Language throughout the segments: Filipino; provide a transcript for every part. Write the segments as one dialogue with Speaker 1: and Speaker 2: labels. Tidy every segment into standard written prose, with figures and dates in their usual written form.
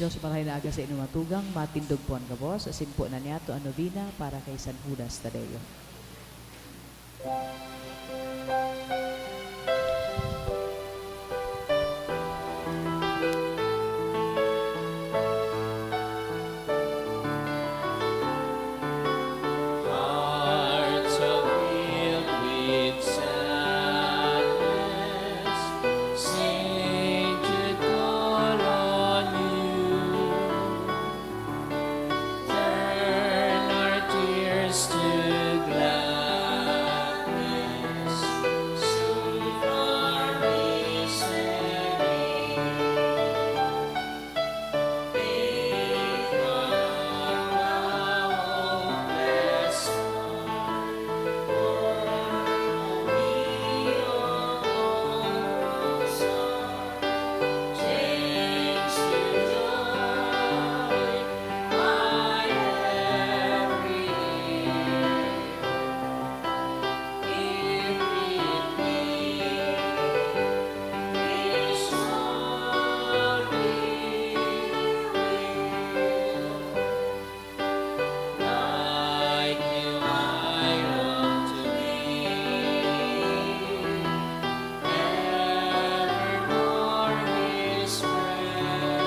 Speaker 1: Diyos malahay na aga sa inumatugang, matindog po ang kabos, asin po na niya to ang novena para kay San Judas Tadeo.
Speaker 2: Hearts are filled with sadness, Saint Jude call on you. Turn our tears to gladness, soothe our misery. Patron of the hopeless heart, we your woes are. Change to joy my every if it be His holy will. Like you I long to be, evermore His prayer.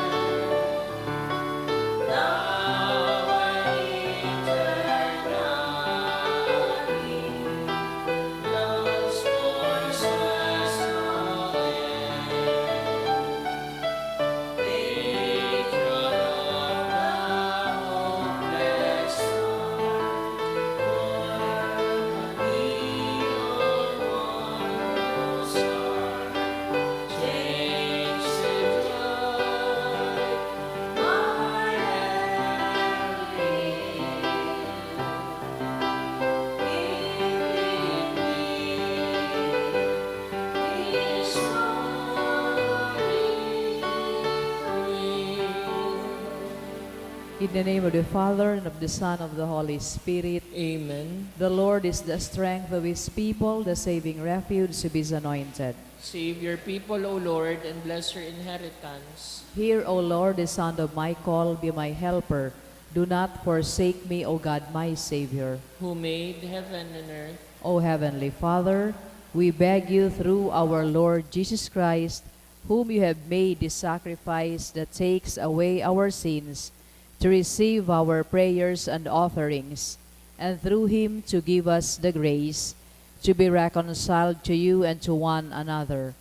Speaker 2: Now and eternally, love's voice has called Patron of the hopeless heart, we your woes are. Change to joy my every His holy will.
Speaker 1: In the name of the Father, and of the Son, and of the Holy Spirit.
Speaker 2: Amen.
Speaker 1: The Lord is the strength of His people, the saving refuge of His anointed.
Speaker 2: Save your people, O Lord, and bless your inheritance.
Speaker 1: Hear, O Lord, the sound of my call, be my helper. Do not forsake me, O God, my Savior.
Speaker 2: Who made heaven and earth.
Speaker 1: O Heavenly Father, we beg you through our Lord Jesus Christ, whom you have made the sacrifice that takes away our sins, to receive our prayers and offerings, and through him to give us the grace to be reconciled to you and to one another.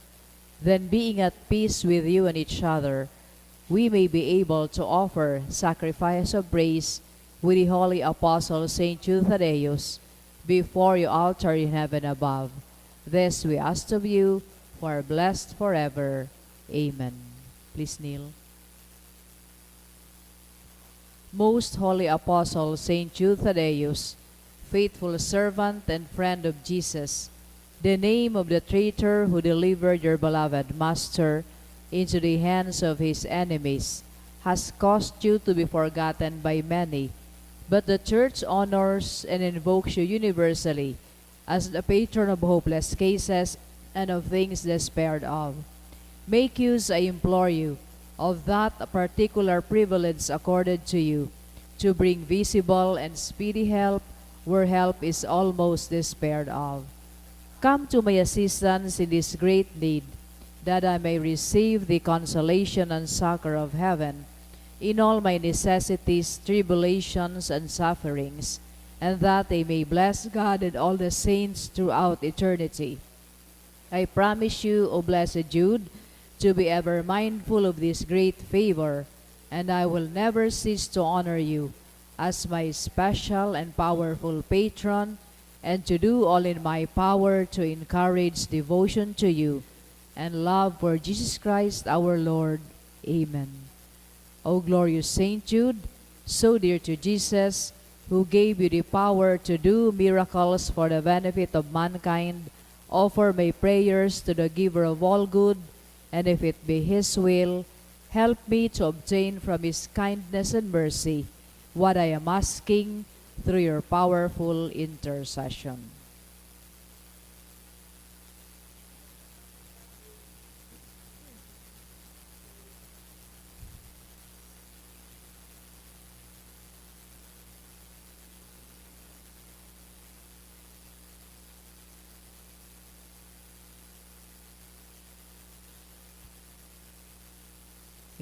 Speaker 1: Then, being at peace with you and each other, we may be able to offer sacrifice of praise with the holy apostle Saint Jude Thaddeus before your altar in heaven above. This we ask of you, who are blessed forever. Amen. Please kneel. Most holy apostle Saint Jude Thaddeus, faithful servant and friend of Jesus, the name of the traitor who delivered your beloved Master into the hands of his enemies has caused you to be forgotten by many, but the Church honors and invokes you universally as the patron of hopeless cases and of things despaired of. Make use, I implore you, of that particular privilege accorded to you, to bring visible and speedy help where help is almost despaired of. Come to my assistance in this great need, that I may receive the consolation and succor of heaven in all my necessities, tribulations, and sufferings, and that I may bless God and all the saints throughout eternity. I promise you, O blessed Jude, to be ever mindful of this great favor, and I will never cease to honor you as my special and powerful patron, and to do all in my power to encourage devotion to you and love for Jesus Christ our Lord. Amen. O glorious Saint Jude, so dear to Jesus, who gave you the power to do miracles for the benefit of mankind, offer my prayers to the giver of all good, and if it be his will, help me to obtain from his kindness and mercy what I am asking through your powerful intercession.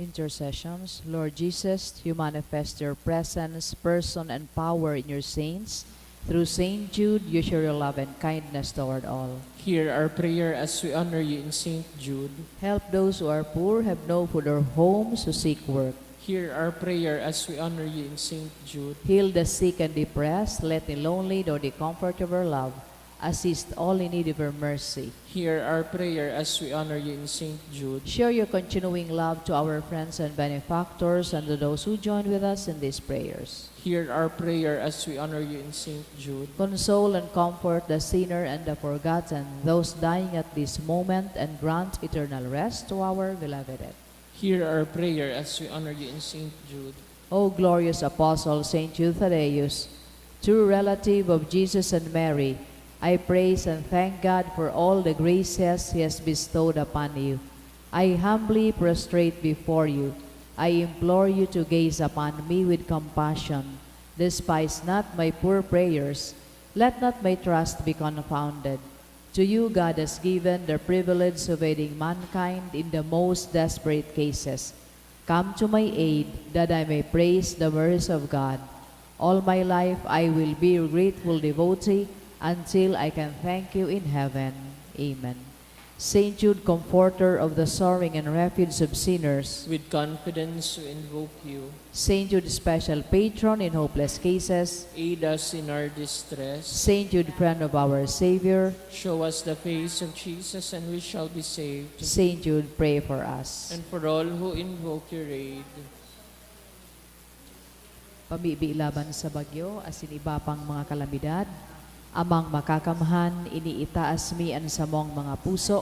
Speaker 1: Intercessions. Lord Jesus, you manifest your presence, person, and power in your saints. Through Saint Jude, you show your love and kindness toward all.
Speaker 2: Hear our prayer as we honor you in Saint Jude.
Speaker 1: Help those who are poor, have no food or homes, who seek work.
Speaker 2: Hear our prayer as we honor you in Saint Jude.
Speaker 1: Heal the sick and depressed, let the lonely know the comfort of your love. Assist all in need of your mercy.
Speaker 2: Hear our prayer as we honor you in Saint Jude.
Speaker 1: Show your continuing love to our friends and benefactors and to those who join with us in these prayers.
Speaker 2: Hear our prayer as we honor you in Saint Jude.
Speaker 1: Console and comfort the sinner and the forgotten, those dying at this moment, and grant eternal rest to our beloved.
Speaker 2: Hear our prayer as we honor you in Saint Jude.
Speaker 1: O glorious Apostle Saint Jude Thaddeus, true relative of Jesus and Mary, I praise and thank God for all the graces He has bestowed upon you. I humbly prostrate before you. I implore you to gaze upon me with compassion. Despise not my poor prayers. Let not my trust be confounded. To you God has given the privilege of aiding mankind in the most desperate cases. Come to my aid, that I may praise the mercy of God. All my life I will be your grateful devotee, until I can thank you in heaven. Amen. Saint Jude, comforter of the sorrowing and refuge of sinners.
Speaker 2: With confidence we invoke you.
Speaker 1: Saint Jude, special patron in hopeless cases.
Speaker 2: Aid us in our distress.
Speaker 1: Saint Jude, friend of our Savior.
Speaker 2: Show us the face of Jesus and we shall be saved.
Speaker 1: Saint Jude, pray for us.
Speaker 2: And for all who invoke your aid.
Speaker 1: Pamibi laban sa bagyo, asin iba pang mga kalamidad. Amang makakamhan, iniitaas mi an samong mga puso,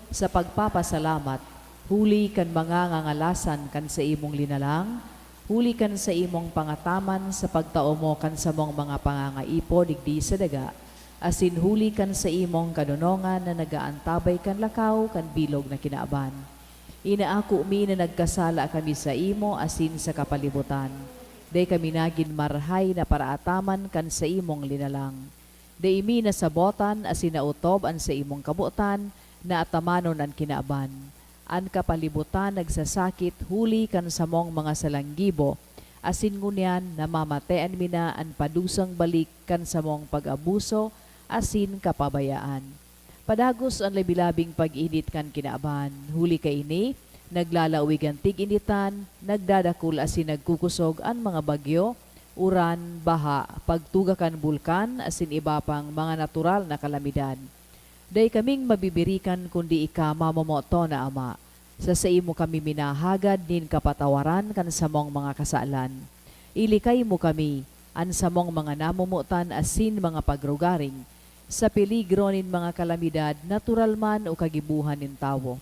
Speaker 1: sa pagpapasalamat, huli kan mga ngangalasan kan sa imong linalang, huli kan sa imong pangataman sa pagtao mo kan sa mong mga pangangaipo digdi sa daga, asin huli kan sa imong kanunongan na nagaantabay kan lakaw kan bilog na kinaaban. Inaako mi na nagkasala kami sa imo asin sa kapalibutan, day kami nagin marhay na paraataman kan sa imong linalang. Day imi na sabotan asin nautob an sa imong kabutan na atamanon an kinaaban. An kapalibutan nagsasakit huli kan sa mong mga salanggibo, asin ngunyan namamatean mi na an padusang balik kan sa mong pag-abuso asin kapabayaan. Padagos ang labilabing pag-init kan kinaaban, huli kay ini, naglalawig ang tig-initan, nagdadakul asin nagkukusog ang mga bagyo, uran, baha, pagtugakan bulkan, asin iba pang mga natural na kalamidad. Day kaming mabibirikan kundi ika mamamoto na Ama. Sa imo kami minahagad nin kapatawaran kan samong mga kasalan. Ilikay mo kami, an samong mga namumutan asin mga pagrugaring, sa peligro nin mga kalamidad, natural man o kagibuhan nin tawo.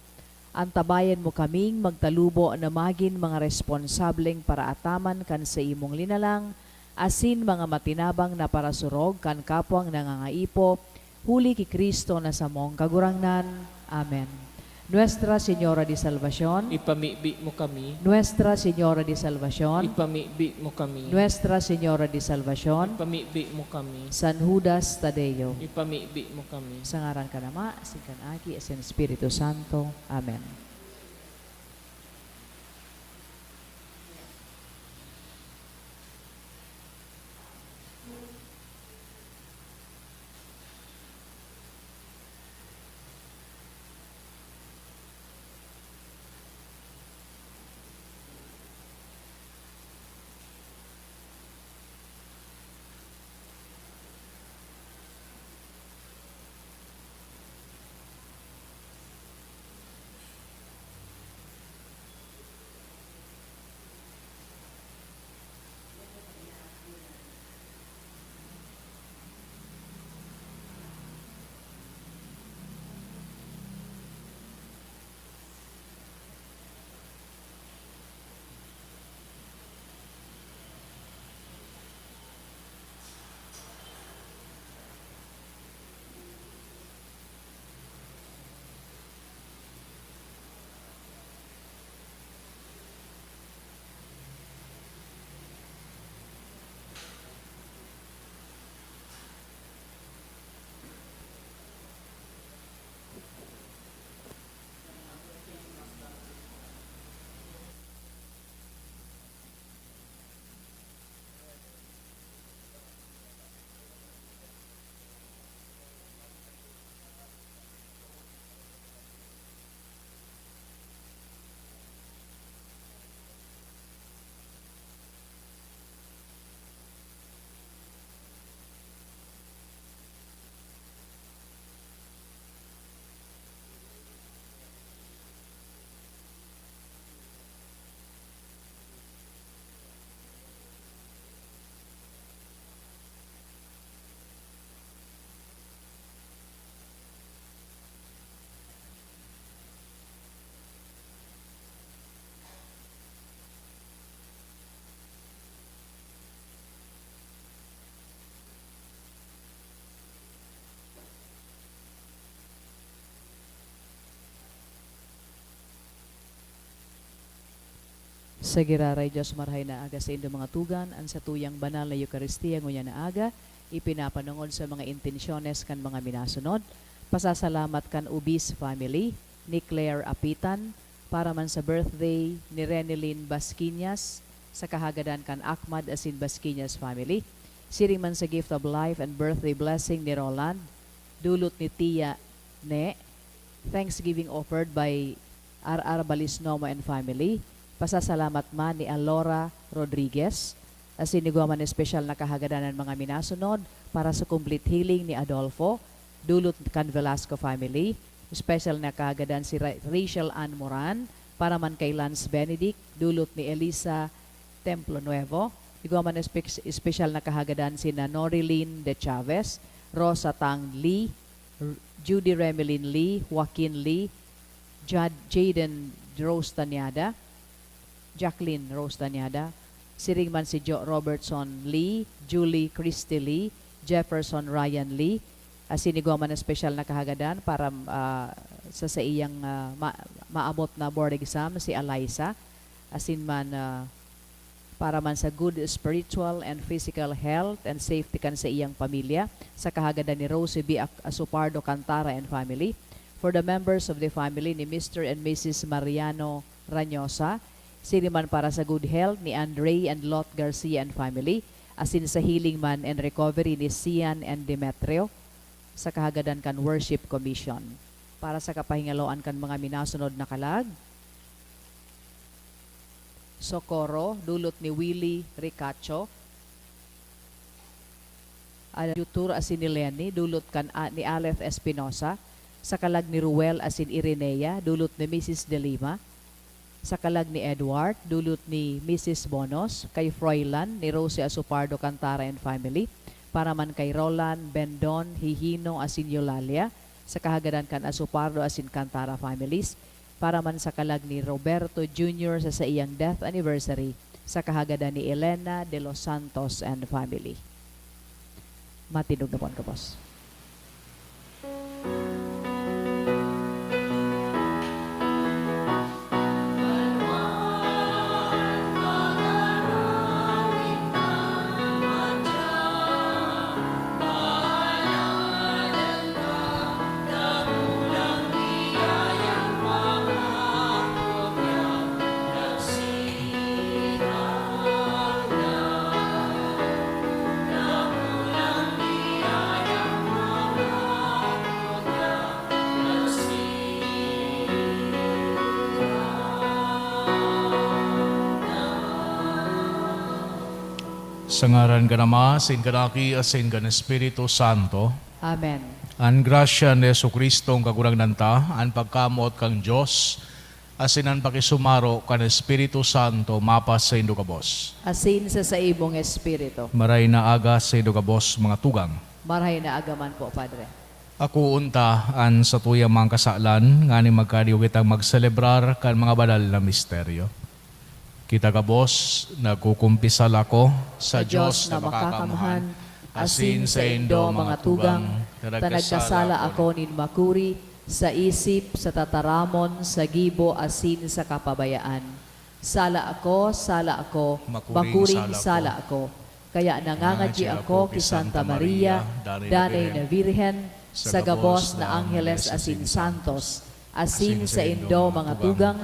Speaker 1: Antabayan mo kaming magtalubo na magin mga responsableng paraataman kan sa imong linalang, asin mga matinabang na parasurog kan kapwang nangangaipo, huli ki Kristo na samong kagurangnan. Amen. Nuestra Señora de Salvación,
Speaker 2: Ipamibi mo kami.
Speaker 1: Nuestra Señora de Salvación,
Speaker 2: Ipamibi mo kami.
Speaker 1: Nuestra Señora de Salvación,
Speaker 2: Ipamibi mo kami.
Speaker 1: San Judas Tadeo.
Speaker 2: Ipamibi mo kami.
Speaker 1: Sa ngaran ka nama, sikan aki, asin Espiritu Santo. Amen. Sa giraray Diyos marhay na aga sa indo mga tugan, ang sa tuyang banal na Eucharistia ngunya na aga, ipinapanungod sa mga intensyones kan mga minasunod. Pasasalamat kan Ubis family, ni Claire Apitan, para man sa birthday ni Renelyn Basquinas, sa kahagadan kan Ahmad asin Basquinas family. Siring man sa gift of life and birthday blessing ni Roland, dulot ni Tia Ne, Thanksgiving offered by R.R. Balisnoma and family. Pasasalamat man ni Alora Rodriguez, asin ni Guaman espesyal na kahagadan ng mga minasunod para sa complete healing ni Adolfo, dulot kan Velasco family. Special na kahagadan si Rachel Ann Moran, para man kay Lance Benedict, dulot ni Elisa Templo Nuevo. Iguaman espesyal na kahagadan si Norilyn De Chavez, Rosa Tang Lee, Judy Remelin Lee, Joaquin Lee, Jaden Rose Tanyada, Jacqueline Rose Tanyada, siring man si Joe Robertson Lee, Julie Christy Lee, Jefferson Ryan Lee, asinigwaman na special na kahagadan para sa iyang maabot na board exam si Eliza, asin man para man sa good spiritual and physical health and safety kan sa iyang pamilya, sa kahagadan ni Rosie B. Asupardo Cantara and family, for the members of the family ni Mr. and Mrs. Mariano Ranyosa, siniman para sa good health ni Andre and Lot Garcia and family, asin sa healing man and recovery ni Sian and Demetrio, sa kahagadan kan Worship Commission, para sa kapahingaloan kan mga minasunod na kalag. Socorro, dulot ni Willie Ricacho, Yutur asin ni Lenny, dulot kan ni Aleph Espinosa, sa kalag ni Ruel asin Irenea, dulot ni Mrs. De Lima, sa kalag ni Edward, dulot ni Mrs. Bonos, kay Froilan, ni Rosie Asupardo Cantara and family, para man kay Roland, Bendon, Hihino, asin Eulalia, sa kahagadan kan Asupardo asin Cantara families, para man sa kalag ni Roberto Jr. sa iyang death anniversary, sa kahagadan ni Elena de los Santos and family. Matinog na po ka, boss.
Speaker 3: Sa ngaran ka Ama, sin kanaki, asin kan Espiritu Santo,
Speaker 1: Amen.
Speaker 3: an grasya ni Jesucristo ang kagurang nanta, an pagkamot kang Diyos, asin an pakisumaro kan Espiritu Santo, mapas sa indo kabos.
Speaker 1: Asin sa imong espiritu.
Speaker 3: Maray na aga sa indo kabos, mga tugang.
Speaker 1: Marhay na agaman po, Padre.
Speaker 3: Ako unta, an sa tuyang mga kasalan, nga ni magkadiw kitang magselebrar kan mga banal na misteryo. Kita kabos, nagkukumpisal ako sa Diyos na makakamhan, asin sa indo mga tugang,
Speaker 1: tanagkasala ako nin makuri, sa isip, sa tataramon, sa gibo, asin sa kapabayaan. Sala ako, makuring sala ako. Kaya nangangadji ako ki Santa Maria, danay na Virhen, sa gabos na Angeles asin Santos, asin sa indo mga tugang,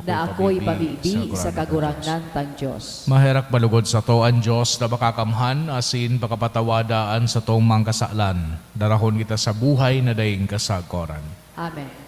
Speaker 1: na ako'y pabibi sa kagurangnan tang Diyos.
Speaker 3: Maherak balugod sa to ang Diyos na makakamhan, asin pakapatawadaan sa tong mga kasalan. Darahon kita sa buhay na daing kasagoran.
Speaker 1: Amen.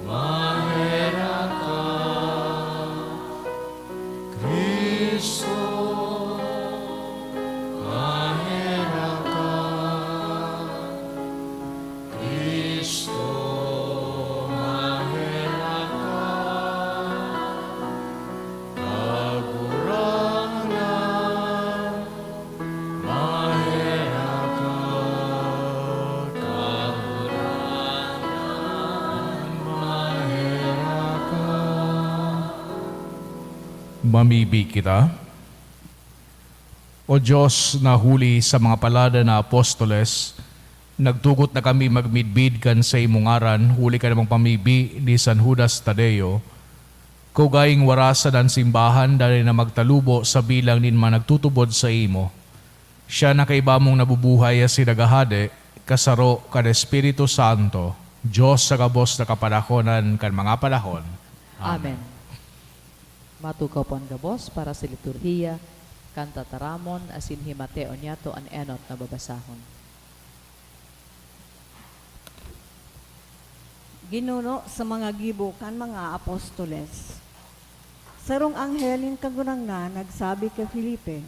Speaker 3: Maherak Mamibi kita. O Diyos na huli sa mga palada na apostoles, nagtugot na kami magmidbid kan sa imong ngaran, huli ka namang pamibi ni San Judas Tadeo, kugaying warasan ang simbahan dahil na magtalubo sa bilang nin man nagtutubod sa imo. Siya na kaiba mong nabubuhay as sinagahade, kasaro kan Espiritu Santo, Diyos sa kabos na kapadakonan kan mga panahon.
Speaker 1: Amen. Matukaw po ang gabos para sa liturhiya, kanta taramon, asin himateo niyato an enot na babasahon.
Speaker 4: Ginuno sa mga gibukan mga apostoles. Sarong anghelin kagurang na nagsabi kay Felipe,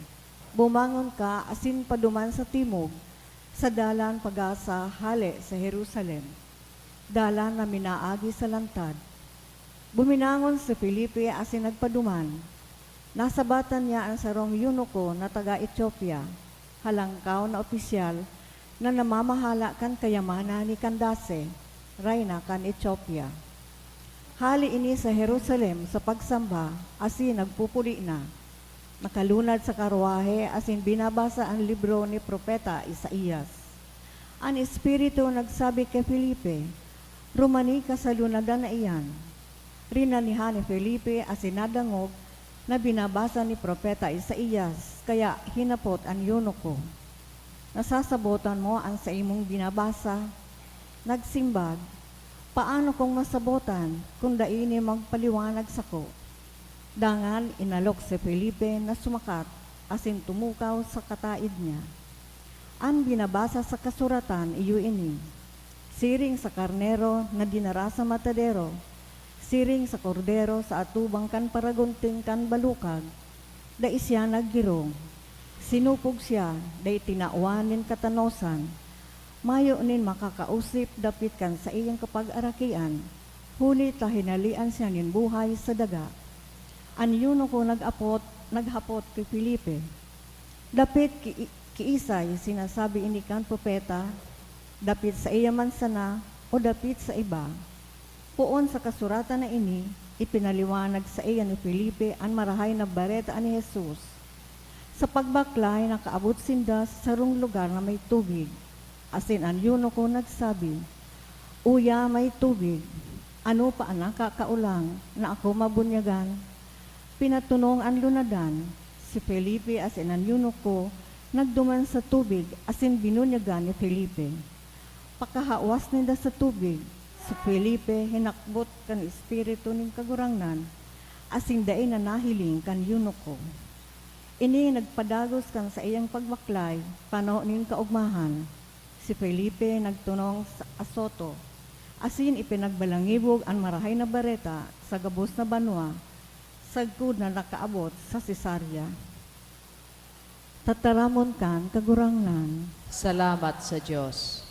Speaker 4: bumangon ka asin paduman sa timog, sa dalan pagasa hale sa Jerusalem, dalan na minaagi sa lantad. Buminangon si Felipe asin nagpaduman. Nasabatan niya ang sarong eunuko na taga Ethiopia, halangkaw na opisyal na namamahala kan kayamanan ni Candace, reyna kan Ethiopia. Hali ini sa Jerusalem sa pagsamba, asin nagpupuli na. Nakalunad sa karwahe, asin binabasa ang libro ni Propeta Isaías. Ang Espiritu nagsabi kay Felipe, rumani ka sa lunadan na iyan. Rinanihan ni Felipe asin nadangog na binabasa ni Propeta Isaías, kaya hinapot ang eunuko. Nasasabotan mo ang sa imong binabasa, nagsimbag, paano kong masabotan kung daini magpaliwanag sako? Dangan inalok si Felipe na sumakat asin tumukaw sa kataid niya. Ang binabasa sa kasuratan iyo ini, siring sa karnero na dinara sa matadero, siring sa kordero sa atubang kan paragunting kan balukag, da isya naggirong. Sinupog siya, da itinauanin katanosan, mayo nin makakausip dapit kan sa iyang kapag-arakian, huli tahinalian siya nin buhay sa daga. Anyuno ko naghapot kay Felipe, dapit kiisay sinasabi ini kan propeta, dapit sa iya man sana o dapit sa iba. Poon sa kasuratan na ini, ipinaliwanag sa iya ni Felipe ang marahay na bareta ni Jesus. Sa pagbaklay, nakaabot sinda sa sarong lugar na may tubig. Asin ang eunuko nagsabi, uya may tubig, ano pa ang nakakaulang na ako mabunyagan? Pinatunong ang lunadan, si Felipe asin ang eunuko nagduman sa tubig asin binunyagan ni Felipe. Pakahawas nila sa tubig, si Felipe hinakbot kan espiritu ning kagurangnan, asing dain na nahiling kan eunuko. Ini nagpadagos kan sa iyang pagbaklay, pano ning kaugmahan. Si Felipe nagtunong sa Asoto, asin ipinagbalangibog ang marahay na bareta sa gabos na banwa, sagkud na nakaabot sa Cesarea. Tataramon kan kagurangnan,
Speaker 1: Salamat sa Diyos.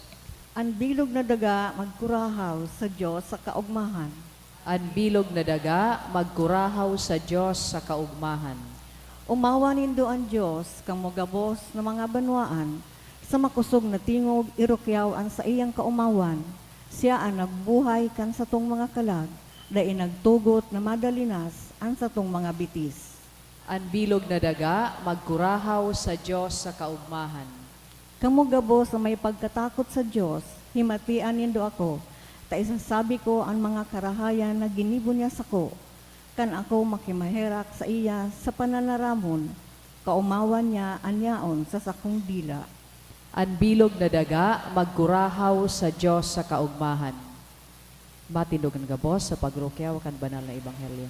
Speaker 4: ang bilog na daga magkurahaw sa Diyos sa kaugmahan.
Speaker 1: Ang bilog na daga, magkurahaw sa Diyos sa kaugmahan.
Speaker 4: Umawa nindo ang Diyos kang mogabos na mga banwaan, sa makusog na tingog irukyaw ang sa iyang kaumawan. Siya ang nagbuhay kan sa tong mga kalag, dai nagtugot na madalinas ang sa tong mga bitis.
Speaker 1: Ang bilog na daga, magkurahaw sa Diyos sa kaugmahan.
Speaker 4: Kamo gabos na may pagkatakot sa Diyos, himatian nindo ako, ta isasabi ko ang mga karahayan na ginibo niya sako, kan ako makimaherak sa iya sa pananaramon, kaumawan niya anyaon sa sakong dila.
Speaker 1: Ang bilog na daga, magkurahaw sa Diyos sa kaugmahan. Matindog ang gabos sa pagrukyaw kan banal na ebanghelyo.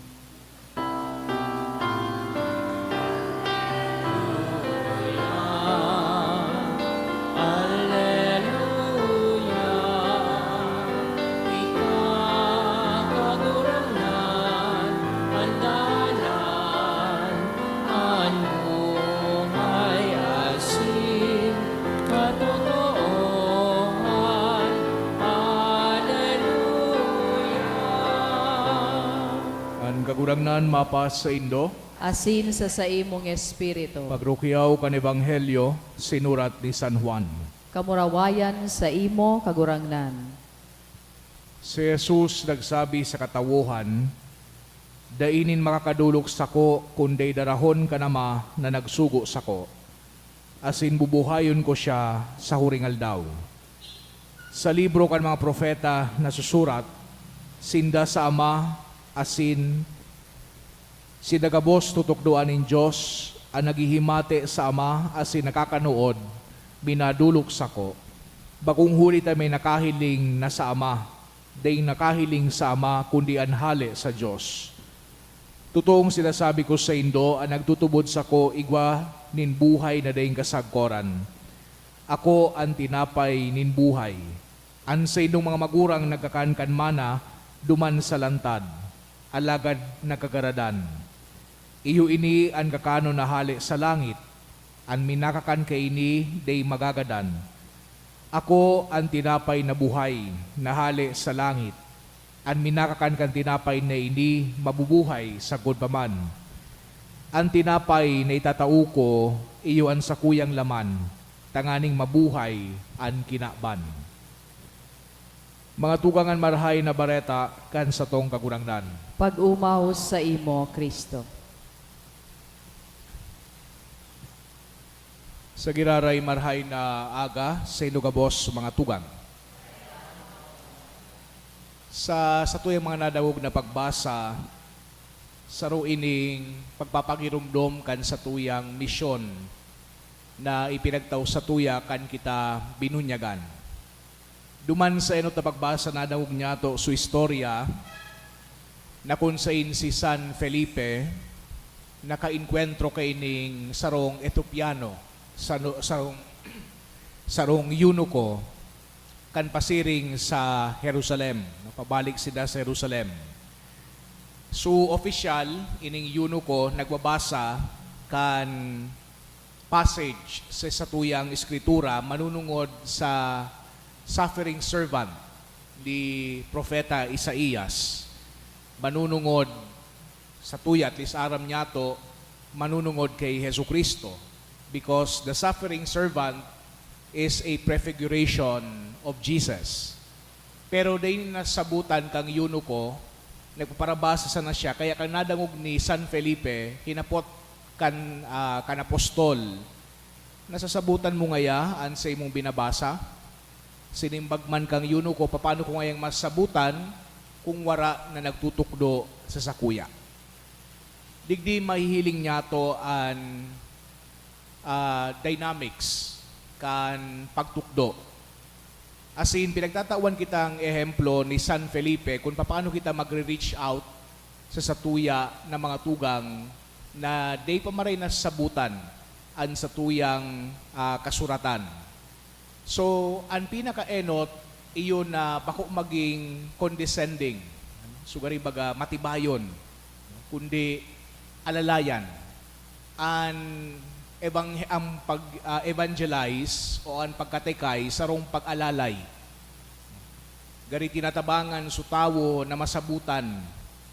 Speaker 3: Kagurangnan mapas sa Indo,
Speaker 1: Asin sa imong espiritu,
Speaker 3: pagrukyaw kan Ebanghelyo, sinurat ni San Juan.
Speaker 1: kamurawayan sa imo kagurangnan.
Speaker 3: Si Jesus nagsabi sa katawuhan, dainin makakadulok sako, kundi darahon ka nama na nagsugo sako. Asin bubuhayon ko siya sa huring aldaw. Sa libro kan mga propeta na susurat, sinda sa Ama, asin sinagabos tutukdoan ng Diyos, ang naghihimate sa Ama, asin nakakanood, binadulok sako. Bakong huli tayo may nakahiling na sa Ama, day nakahiling sa Ama, kundi anhali sa Diyos. Totoong sinasabi ko sa indo, ang nagtutubod sako, igwa nin buhay na dayong kasagkoran. Ako ang tinapay nin buhay. An sa indong mga magurang nagkakankan mana, duman sa lantad, alagad nagkagaradan. Iyo ini ang kakano na hali sa langit, an minakakan ka ini, day magagadan. Ako ang tinapay na buhay, na hali sa langit, an minakakan kan tinapay na ini, mabubuhay sa paman. Ang tinapay na itatao ko, iyo ang sakuyang laman, tanganing mabuhay ang kinaban. Mga tugangan marhay na bareta, kan sa tong kagunangnan.
Speaker 1: Pag-umahos sa imo, Kristo.
Speaker 3: Sa giraray marhay na aga, sa inugabos mga tugang. Sa tuyang mga nadawog na pagbasa, sa ining pagpapagirumdom kan sa tuyang misyon na ipinagtaw sa tuya kan kita binunyagan. Duman sa enot na pagbasa na dawog niya to su istorya na kung sain si San Felipe nakainkwentro kay ning sarong Etopiano, sarong eunuko kan pasiring sa Jerusalem. Pabalik sila sa Jerusalem. So, official, ining eunuko nagbabasa kan passage sa satuyang escritura manunungod sa suffering servant ni Propeta Isaías. Manunungod sa tuya, at least aram niya to, manunungod kay Hesu Kristo. Because the suffering servant is a prefiguration of Jesus. Pero dahil nasabutan kang eunuko, nagpaparabasa sana siya, kaya kan nadangog ni San Felipe, hinapot kan apostol, nasasabutan mo ngaya, an sa imong binabasa, sinimbagman kang eunuko, paano ko ngayang masabutan, kung wara na nagtutukdo sa sakuya. Digdi mahihiling niya to an dynamics, kan pagtukdo. As in, pinagtatawan kitang ehemplo ni San Felipe kung paano kita magre-reach out sa satuya ng mga tugang na day pa maray nasabutan ang satuyang kasuratan. So, ang pinaka-enot, iyon na bako maging condescending, sugari baga matibayon, kundi alalayan. Ang pag-evangelize o ang pagkatekay sarong pag-alalay. Gari tinatabangan su tawo na masabutan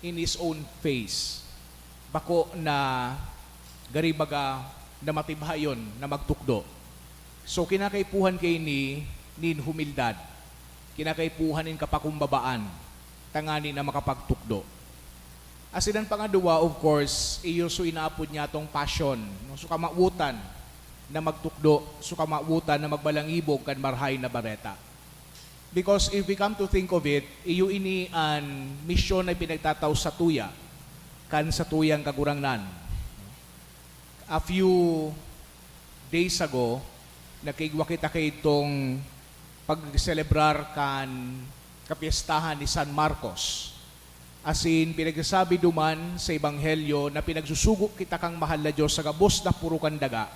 Speaker 3: in his own face. Bako na gari baga na matibayon na magtukdo. So kinakaipuhan kay nin humildad. Kinakaipuhan nin kapakumbabaan. Tangani na makapagtukdo. Asinan pangadua, of course, iyo so inaapod niya tong passion, no? So kamautan na magtukdo, so kamautan na magbalangibog kan marhay na bareta. Because if we come to think of it, iyo ini an misyon na pinagtataw sa tuya, kan sa tuyang kagurangnan. A few days ago, nakigwa kita kay itong pag-celebrar kan kapiestahan ni San Marcos. As in, pinagsasabi duman sa Ebanghelyo na pinagsusugo kita kang mahal na Diyos sa gabos na puro kan daga,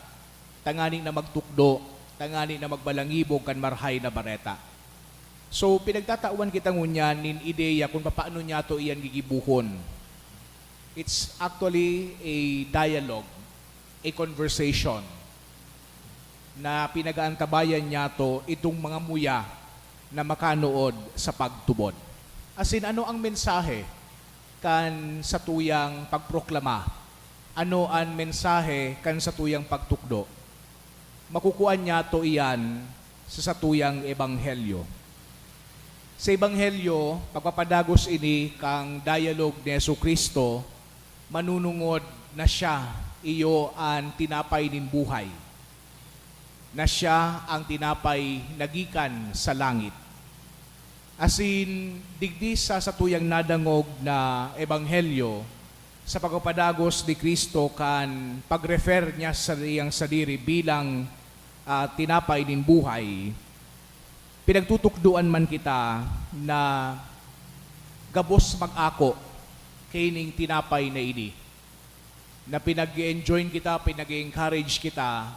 Speaker 3: tanganing na magtukdo, tanganing na magbalangibog kan marhay na bareta. So, pinagtatawan kita ngunyan nin ideya kung paano niya to iyan gigibuhon. It's actually a dialogue, a conversation, na pinag-aantabayan niya to itong mga muya na makanood sa pagtubod. As in, ano ang mensahe kan sa tuyang pagproklama? Ano ang mensahe kan sa tuyang pagtukdo? Makukuan niya to iyan sa satuyang ebanghelyo. Sa ebanghelyo, pagpapadagos ini kang dialogue ni Jesu Kristo
Speaker 5: manunungod na siya iyo ang tinapay nin buhay, na siya ang tinapay nagikan sa langit. Asin digdi sa tuyang nadangog na ebanghelyo sa pagpapadagos ni Kristo kan pagrefer niya sa iyang sadiri bilang tinapay nin buhay, pinagtutukduan man kita na gabos mag-ako kining tinapay na ini, na pinag-enjoy kita, pinag-encourage kita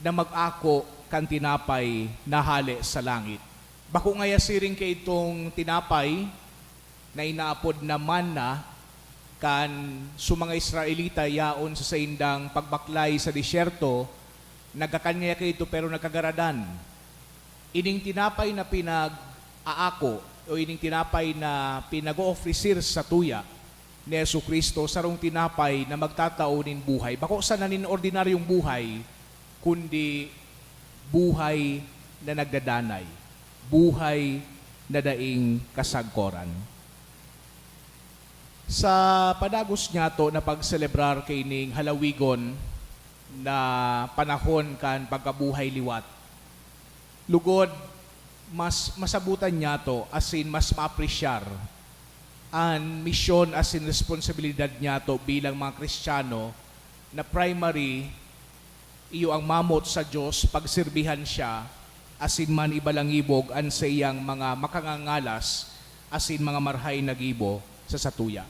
Speaker 5: na mag-ako kan tinapay na hali sa langit. Bako ngaya siring kay itong tinapay na inaapod na manna kan sumanga Israelita yaon sa saindang pagbaklay sa disyerto, nagkakanya kay ito pero nagkagaradan. Ining tinapay na pinag-aako o ining tinapay na pinag-o-ofrisir sa tuya ni Jesucristo, sarong tinapay na magtataonin buhay. Bako sa nanin ordinaryong buhay, kundi buhay na nagdadanay, buhay na daing kasagkoran. Sa padagos niya to na pagselebrar kay ning halawigon na panahon kan pagkabuhay liwat, lugod mas masabutan niya to asin mas maapresyar ang misyon asin responsibilidad niya to bilang mga Kristiyano, na primary iyo ang mamot sa Diyos, pagsirbihan siya asin man ibalangibog an sa iyang mga makangangalas asin mga marhay nagibo sa satuya.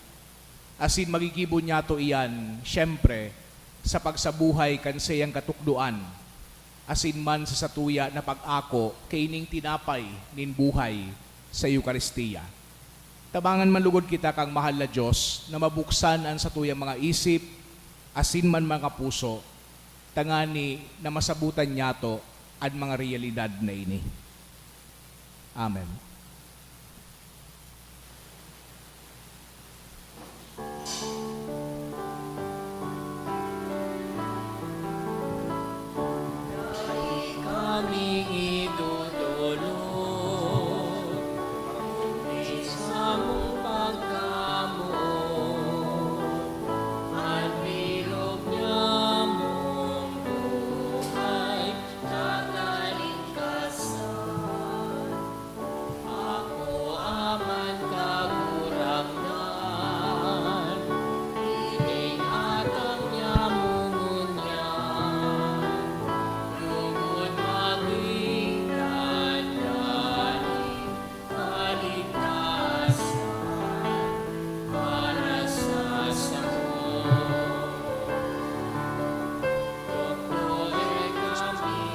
Speaker 5: Asin magigibo niya to iyan, syempre, sa pagsabuhay kan sa iyang katukduan, asin man sa satuya na pag-ako kaining tinapay nin buhay sa Eukaristiya. Tabangan man lugod kita kang mahal na Diyos na mabuksan ang satuyang mga isip, asin man mga puso, tangani na masabutan niya to ang mga realidad na ini. Amen.
Speaker 2: Kaming idudulog sa mong pagkamuot at bilog niya mong buhay kakalingkasan. Ako aman kagurangan, ining atang niya mong unyan. Lugod maging dandani, kaligtasan para sa samo. Tukdoy kami,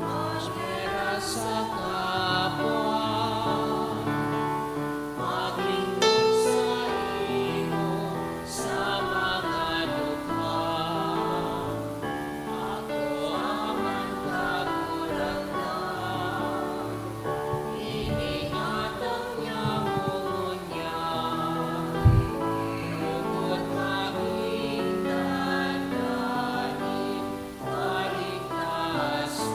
Speaker 2: aspera sa kapwa, maglingkod sa iyo sa mga dukha. Ako aman kagurangan, inihatag niya mong unyan. Lugod maging dandani, kaligtasan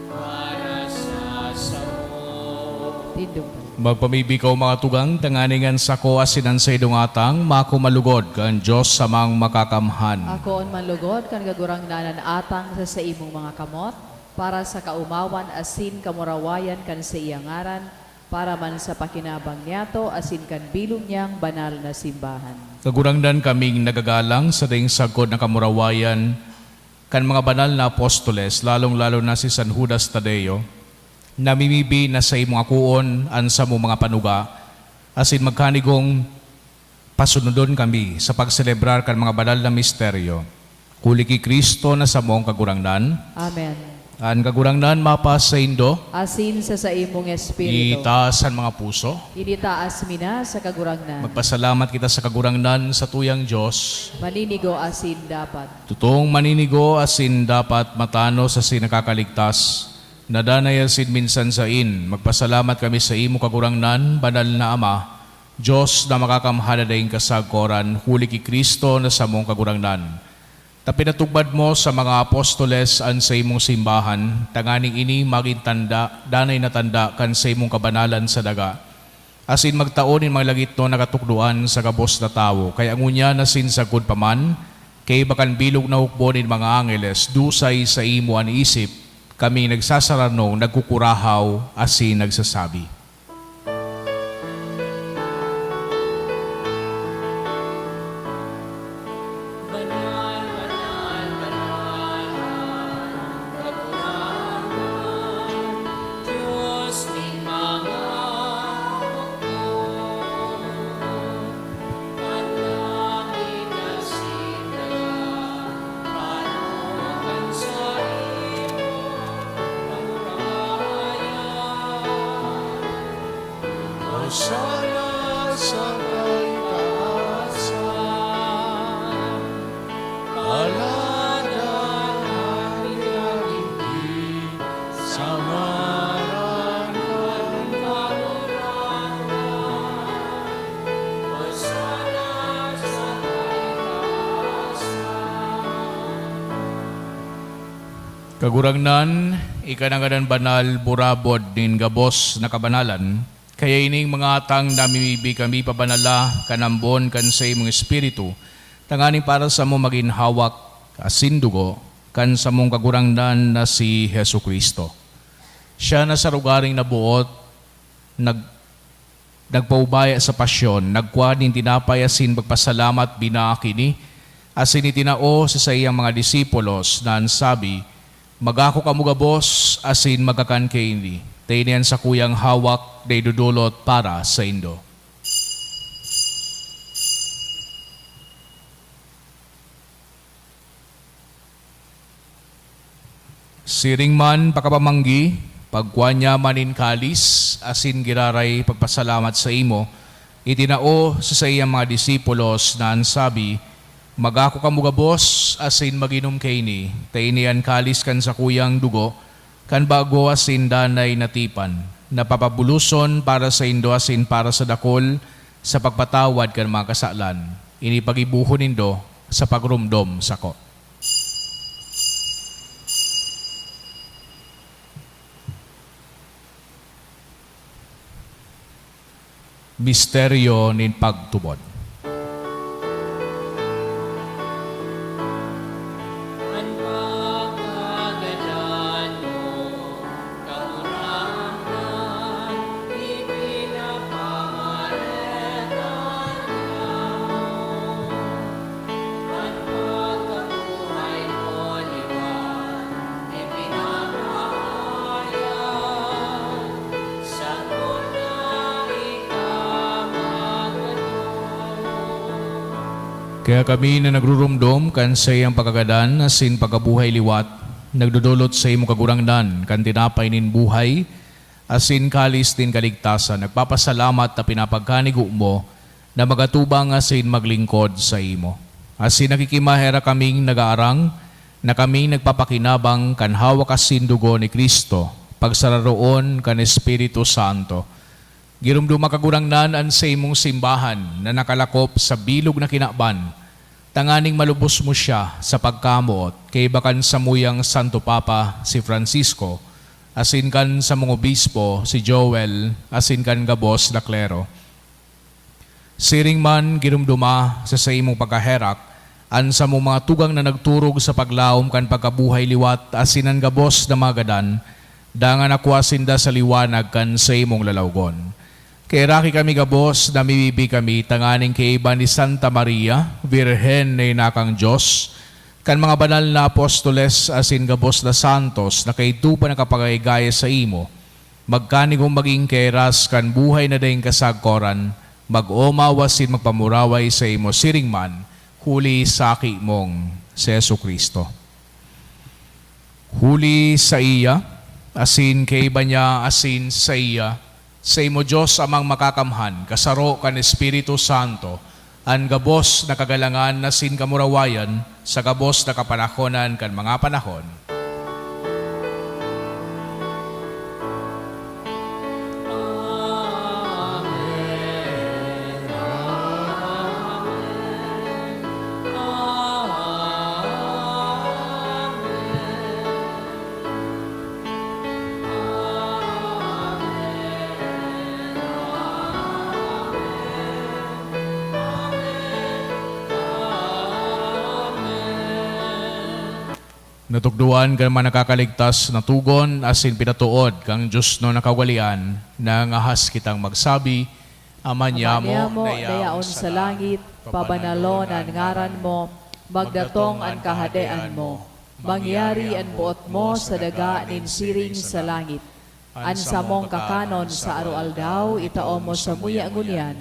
Speaker 2: para sa samo.
Speaker 1: Tindog.
Speaker 3: Magpamibikaw mga tugang, tanganingan sa ko asinan sa idong atang, makumalugod kan Diyos sa mang makakamhan.
Speaker 1: Ako on manlugod kan gagurang nanan atang sa imong mga kamot, para sa kaumawan asin kamurawayan kan sa iyang ngaran, para man sa pakinabang niyato asin kan bilong niyang banal na simbahan.
Speaker 3: Kagurangdan kaming nagagalang sa ding sagod na kamurawayan kan mga banal na apostoles, lalong-lalo na si San Judas Tadeo, namimibi na sa imong akuon an sa mo mga panuga, asin magkanigong pasunodon kami sa pagselebrar kan mga banal na misteryo. Kuli ki Kristo na sa mong kagurangnan,
Speaker 1: Amen.
Speaker 3: an kagurangnan mapas sa indo,
Speaker 1: Asin sa imong espiritu.
Speaker 3: itaas ang mga puso.
Speaker 1: Initaas mina sa kagurangnan.
Speaker 3: Magpasalamat kita sa kagurangnan sa tuyang Diyos.
Speaker 1: Maninigo asin dapat.
Speaker 3: Totoong maninigo asin dapat matano sa sinakakaligtas. Nadanay asin minsan sa in. Magpasalamat kami sa imo kagurangnan, banal na Ama, Diyos na makakamhala daing kasagkoran, huli ki Kristo na sa mong kagurangnan. Tapinatugbad mo sa mga apostoles an sa imong simbahan, tanganing ini maging tanda, danay na tanda kan sa imong kabanalan sa daga. asin magtaon in mga lagit no nakatukduan sa gabos na tao. Kaya ngunya nasin sa good paman, kay bakan bilog na hukbo in mga angeles, dusay sa imo an isip, kami nagsasaranong, nagkukurahaw, asin nagsasabi.
Speaker 2: Banal, banal, banal, kapurahan, Diyos ng mga hukbo. Panangin na sinaga, panukan sa imo, pangurayan.
Speaker 3: Hosana sa kaitaasan,
Speaker 2: Aladahan niyang hindi
Speaker 3: sa ngaran
Speaker 2: ng kalurangan. Hosana sa kaitaasan.
Speaker 3: Kagurangnan, ikanangadan banal burabod nin gabos na kabanalan, kaya ining mga atang namimibi kami pabanala kanambon kan sa imong espiritu, tanganing para sa mo maging hawak asin dugo kan sa mong kagurangnan na si Hesu Kristo. Siya na sa lugaring nabuot, nagpaubaya sa pasyon, nagkuhan ng tinapay asin pagpasalamat binaakini, asin itinao sa iyang mga disipulos na sabi, magako kamugabos asin magakan kaini. Tainian sa kuyang hawak day dudulot para sa Indo. Siring man pakapamanggi, pagkuanya manin kalis, asin giraray pagpasalamat sa imo, itinao sa iyang mga disipulos na ansabi, magako kamugabos asin maginom kaini, tainian kalis kan sa kuyang dugo, kan bago asin danay natipan, napapabuluson para sa Indo asin para sa dakol, sa pagpatawad kan mga kasalan, inipagibuhon nindo sa pagrumdom sako. Misteryo nin pagtubod.
Speaker 2: Ang pagkagalan mo, kahurangan, ipinapangalanan mo. Ang pagkabuhay mo, liwan, ipinapahayag, sa kuna ikamagato.
Speaker 3: Kaya kami na nagrurumdom kan sa iyang pagkagadan asin pagabuhay liwat, nagdudulot sa imo kagurangdan kan tinapay nin buhay, asin kalis din kaligtasan, nagpapasalamat na pinapagkanigo mo na magatubang asin maglingkod sa imo. Asin nakikimahera kaming nagaarang na kaming nagpapakinabang kan hawak asin dugo ni Kristo, pagsararoon kan Espiritu Santo. Girumduma kagurangnan an sa imong simbahan na nakalakop sa bilog na kinaban, tanganing malubos mo siya sa pagkamot kay bakan sa muyang Santo Papa si Francisco, asin kan sa mga obispo si Joel, asin kan gabos na klero. Siring man girumduma sa imong pagkaherak, an sa mong mga tugang na nagturog sa paglaom kan pagkabuhay liwat, asin ang gabos na magadan, dangan akwasinda sa liwanag kan sa imong lalawgon. Kay raki kami gabos, namibibi kami, tanganing kay iba ni Santa Maria, Virhen na inakang Diyos, kan mga banal na apostoles asin gabos na santos na kay tupa na kapagayagaya sa imo, magkanigong maging keras kan buhay na dayong kasagkoran, mag-omawasin magpamuraway sa imo siring man, huli saki mong si Yesu Kristo. Huli sa iya, asin kay iba niya, asin sa iya, sa imo Diyos amang makakamhan, kasaro kan Espiritu Santo, an gabos na kagalangan na sin kamurawayan, sa gabos na kapanahonan kan mga panahon. Natugduan kan man nakakaligtas na tugon asin pinatuod kang Diyos no nakawalian na ngahas kitang magsabi, Ama niya mo,
Speaker 1: dayaon sa langit, pabanalon ang ngaran mo, magdatong ang kahadean mo, mangyari ang buot mo sa daga nin siring sa langit. An samong kakanon sa arualdaw, itao mo sa muya ngunyan,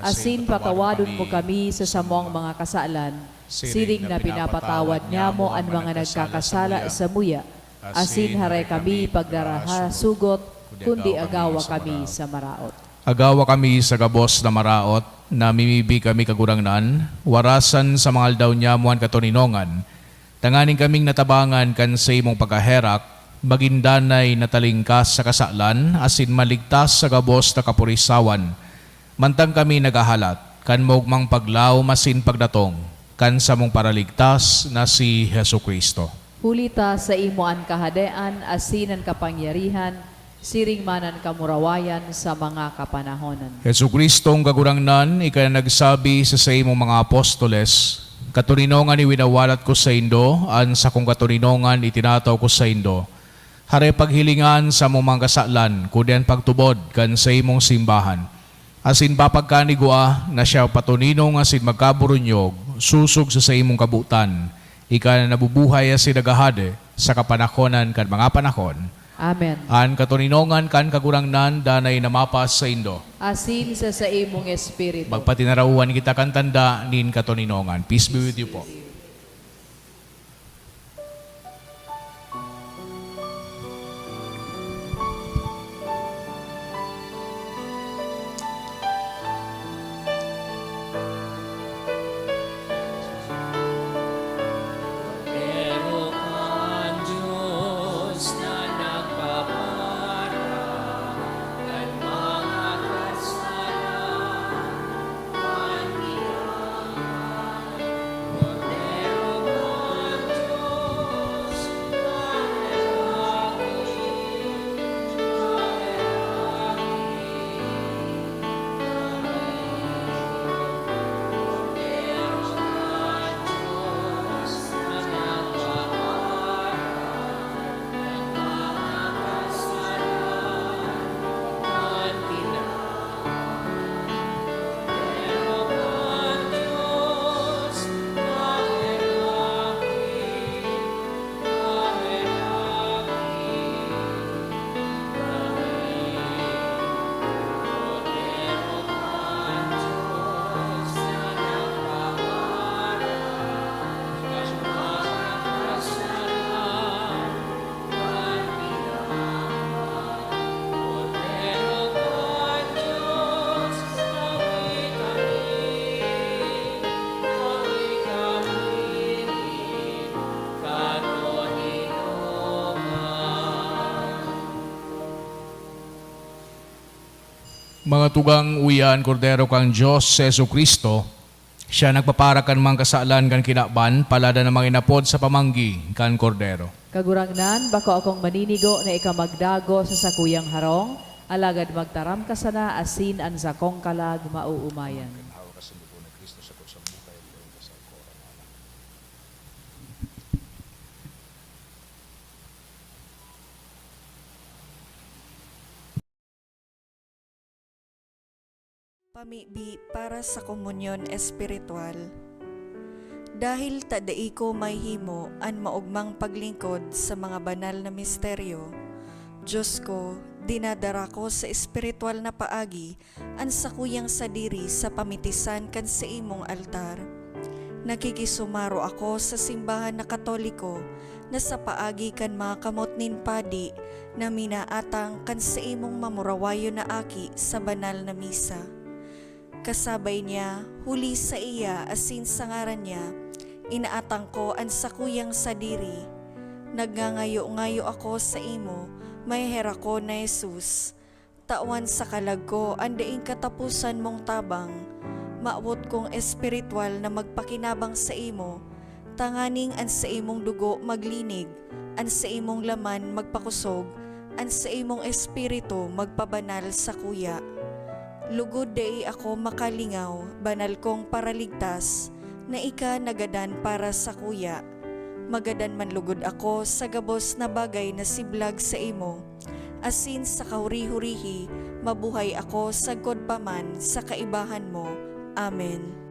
Speaker 1: asin patawadon mo kami sa samong mga kasalan, siring na pinapatawad niya mo ang mga nagkakasala sa muya, asin haray kami pagdaraha sugot, kundi agawa kami sa maraot.
Speaker 3: Agawa kami sa gabos na maraot, na mimibi kami kagurangnan, warasan sa mga aldaw niya mo ang katuninongan, tanganing kaming natabangan kan sa imong pagkaherak, magindanay natalingkas sa kasalan, asin maligtas sa gabos na kapurisawan, mantang kami nagahalat, kan mogmang paglaw masin pagdatong, kan sa mong paraligtas na si Hesu Kristo.
Speaker 1: Hulita sa imo ang kahadean, asin ang kapangyarihan, siring manan kamurawayan sa mga kapanahonan.
Speaker 3: Hesu Kristong kagurangnan, ika na nagsabi sa imong mga apostoles, katuninongan iwinawalat ko sa indo, an sa kong katuninongan itinataw ko sa indo. Hare paghilingan sa mong mga kasalan, kudian pagtubod kan sa imong simbahan. Asin papagkanigua na siya patuninong asin magkaburunyog, susog sa imong kabutan. Ika na nabubuhay asin nagahade sa kapanahonan kan mga panahon.
Speaker 1: Amen.
Speaker 3: An katuninongan kan kagurangnan danay namapas sa indo.
Speaker 1: Asin sa imong espiritu.
Speaker 3: Magpatinarauan kita kan tanda nin katuninongan. Peace be with you po.
Speaker 2: Pero ang Diyos na nagpapara at mga kasalanan panilang. Pero ang Diyos na
Speaker 3: Mga tugang uyan, Kordero kang Diyos, Hesu Kristo, siya nagpapara kan mga kasalan kan kinaban, palada na mga inapod sa pamanggi kan Kordero.
Speaker 1: Kagurangnan, bako akong maninigo na ikamagdago sa sakuyang harong, alagad magtaram ka sana asin an sakong kalag mauumayan.
Speaker 6: Pamibi para sa komunyon espiritual. Dahil tadai ko may himo an maugmang paglingkod sa mga banal na misteryo, Diyos ko, dinadara ko sa espiritual na paagi an sakuyang sadiri sa pamitisan kan sa imong altar. Nakikisumaro ako sa simbahan na Katoliko na sa paagi kan mga kamot nin padi na minaatang kan sa imong mamurawayo na aki sa banal na misa. Kasabay niya, huli sa iya asin sa ngaran niya, inaatang ko ang sakuyang sadiri. Nagngangayo-ngayo ako sa imo, may hera ko na Jesus. Tawan sa kalag ko, andaing katapusan mong tabang. Maawot kong espiritual na magpakinabang sa imo, tanganing an sa imong dugo maglinig, an sa imong laman magpakusog, an sa imong espiritu magpabanal sa kuya. Lugod day ako makalingaw, banal kong paraligtas, na ika nagadan para sa kuya. Magadan man lugod ako sa gabos na bagay na siblag sa imo. Asin sa kahuri-hurihi, mabuhay ako sagkod pa man sa kaibahan mo. Amen.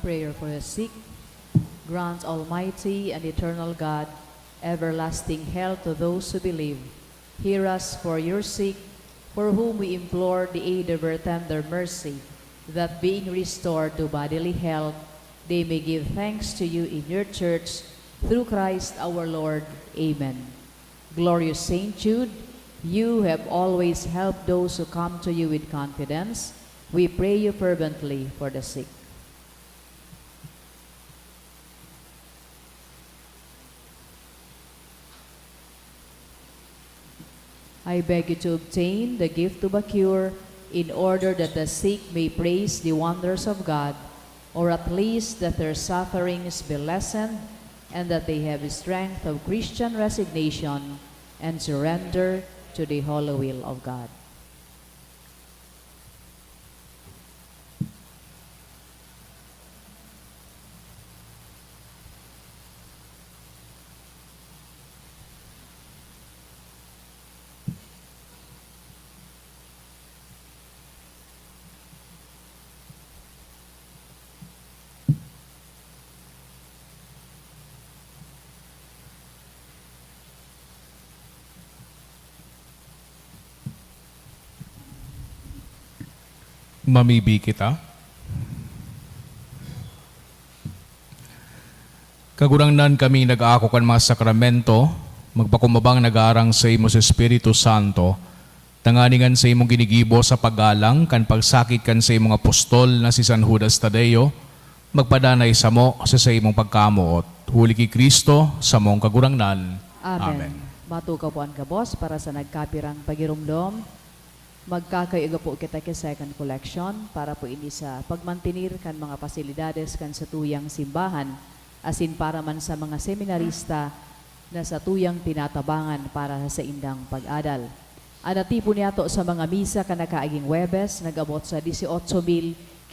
Speaker 1: Prayer for the sick. Grant, Almighty and eternal God, everlasting health to those who believe. Hear us for your sake, for whom we implore the aid of your tender mercy, that being restored to bodily health, they may give thanks to you in your church, through Christ our Lord. Amen. Glorious Saint Jude, you have always helped those who come to you with confidence. We pray you fervently for the sick. I beg you to obtain the gift of a cure, in order that the sick may praise the wonders of God, or at least that their sufferings be lessened, and that they have the strength of Christian resignation and surrender to the holy will of God.
Speaker 3: Mamibi kita. Kagurangnan kami nag-aako kan mga sakramento, magpakumabang nag-aarang sa imo sa Espiritu Santo, tanganingan sa imong ginigibo sa paggalang, kan pagsakit kan sa imong apostol na si San Judas Tadeo, magpadanay sa mo sa imong pagkamuot. Huli ki Kristo sa mong kagurangnan.
Speaker 1: Amen. Matukaw po ang kabos para sa nagkapirang pagirumdom. Magkakaiga po kita kay second collection para po ini sa pagmantinir kan mga pasilidades kan sa tuyang simbahan, asin para man sa mga seminarista na sa tuyang tinatabangan para sa indang pag-adal. Anatipo niya to sa mga misa kan nakaaging Webes, nagabot sa 18,554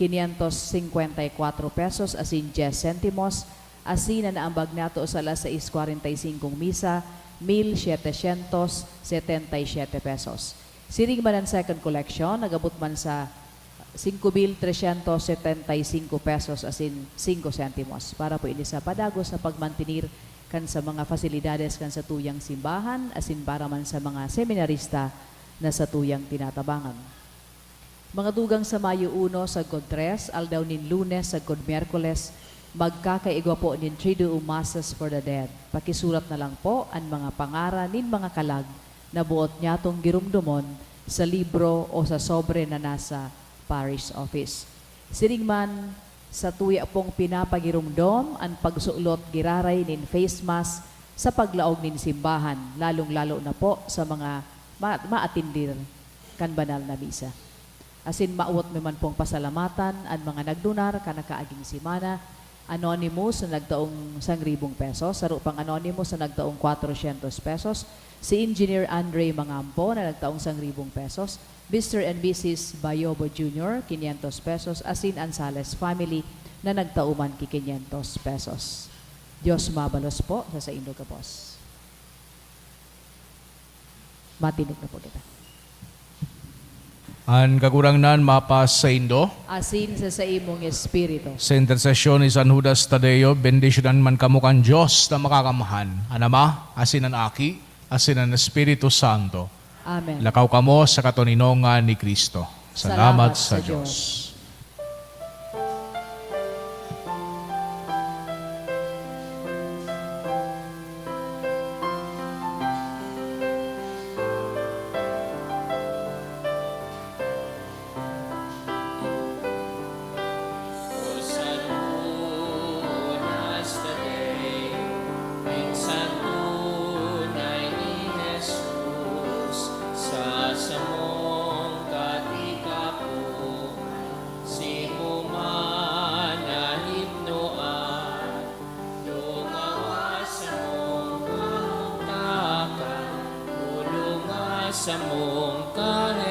Speaker 1: pesos asin 10 centimos, asin na naambag nato sa alas 6:45 misa, 1,777 pesos. Siring man ang second collection, nagabot man sa 5,375 pesos asin 5 centimos para po ini sa padago sa pagmantinir kan sa mga fasilidades kan sa tuyang simbahan asin para man sa mga seminarista na sa tuyang tinatabangan. Mga dugang sa Mayo 1 sa God 3, aldaw nin Lunes sa God Miyerkules, magkakaigwa po nin Triduum Masses for the Dead. Pakisulat na lang po ang mga pangaran nin mga kalag na buot niya tong girumdumon sa libro o sa sobre na nasa parish office. Siring man sa tuya pong pinapagirumdom ang pagsulot giraray nin face mask sa paglaog nin simbahan, lalong-lalo na po sa mga maatindir kan banal na misa. Asin maawat mi man pong pasalamatan at mga nagdunar kanakaaging simana. Anonymous na nagtaong 1,000 pesos. Saro pang Anonymous na nagtaong 400 pesos. Si Engineer Andre Mangampo na nagtaong 1,000 pesos. Mr. and Mrs. Bayobo Jr., 500 pesos. Asin Ansales family na nagtauman ki 500 pesos. Diyos mabalos po sa indo ka, boss. Matinig na po kita.
Speaker 3: An kagurangnan mapas sa Indo.
Speaker 1: Asin sa imong espiritu.
Speaker 3: Sa intersesyon ni San Judas Tadeo, bendisyonan man kamo kan Diyos na makakamahan. Anama, asin ang Aki, asin ang Espiritu Santo.
Speaker 1: Amen.
Speaker 3: Lakaw kamo sa katuninongan ni Kristo. Salamat sa Diyos.
Speaker 2: Salunas today, minsan tunay ni Jesus, sa samong katikapo, si humanahibnoan, lungawa sa mong kahutakan, ulunga sa mong kahitakan,